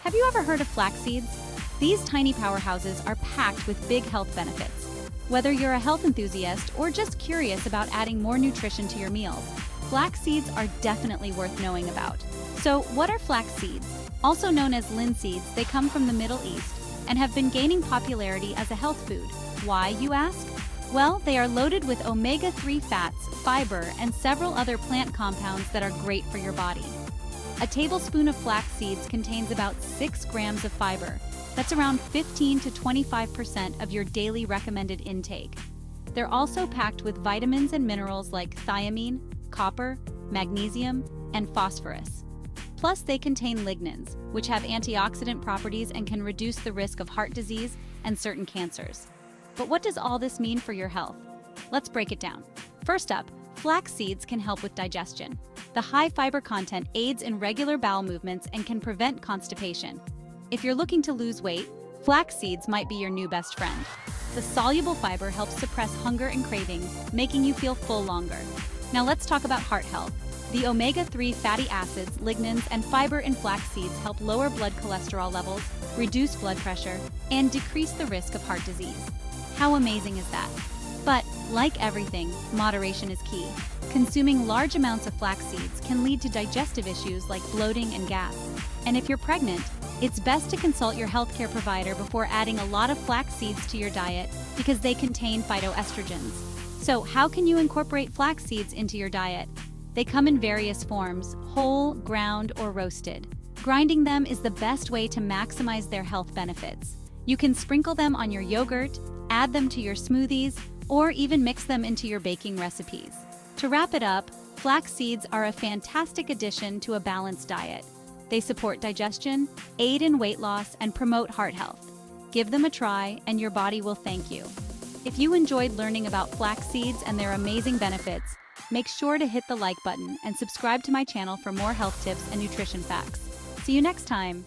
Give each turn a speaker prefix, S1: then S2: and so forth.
S1: Have you ever heard of flax seeds? These tiny powerhouses are packed with big health benefits. Whether you're a health enthusiast or just curious about adding more nutrition to your meals, flax seeds are definitely worth knowing about. So, what are flax seeds? Also known as linseeds, they come from the Middle East and have been gaining popularity as a health food. Why, you ask? Well, they are loaded with omega-3 fats, fiber, and several other plant compounds that are great for your body. A tablespoon of flax seeds contains about 6 grams of fiber. That's around 15 to 25% of your daily recommended intake. They're also packed with vitamins and minerals like thiamine, copper, magnesium, and phosphorus. Plus, they contain lignans, which have antioxidant properties and can reduce the risk of heart disease and certain cancers. But what does all this mean for your health? Let's break it down. First up, flax seeds can help with digestion. The high fiber content aids in regular bowel movements and can prevent constipation. If you're looking to lose weight, flax seeds might be your new best friend. The soluble fiber helps suppress hunger and cravings, making you feel full longer. Now let's talk about heart health. The omega-3 fatty acids, lignans, and fiber in flax seeds help lower blood cholesterol levels, reduce blood pressure, and decrease the risk of heart disease. How amazing is that? But, like everything, moderation is key. Consuming large amounts of flax seeds can lead to digestive issues like bloating and gas. And if you're pregnant, it's best to consult your healthcare provider before adding a lot of flax seeds to your diet because they contain phytoestrogens. So, how can you incorporate flax seeds into your diet? They come in various forms: whole, ground, or roasted. Grinding them is the best way to maximize their health benefits. You can sprinkle them on your yogurt, add them to your smoothies, or even mix them into your baking recipes. To wrap it up, flax seeds are a fantastic addition to a balanced diet. They support digestion, aid in weight loss, and promote heart health. Give them a try, and your body will thank you. If you enjoyed learning about flax seeds and their amazing benefits, make sure to hit the like button and subscribe to my channel for more health tips and nutrition facts. See you next time!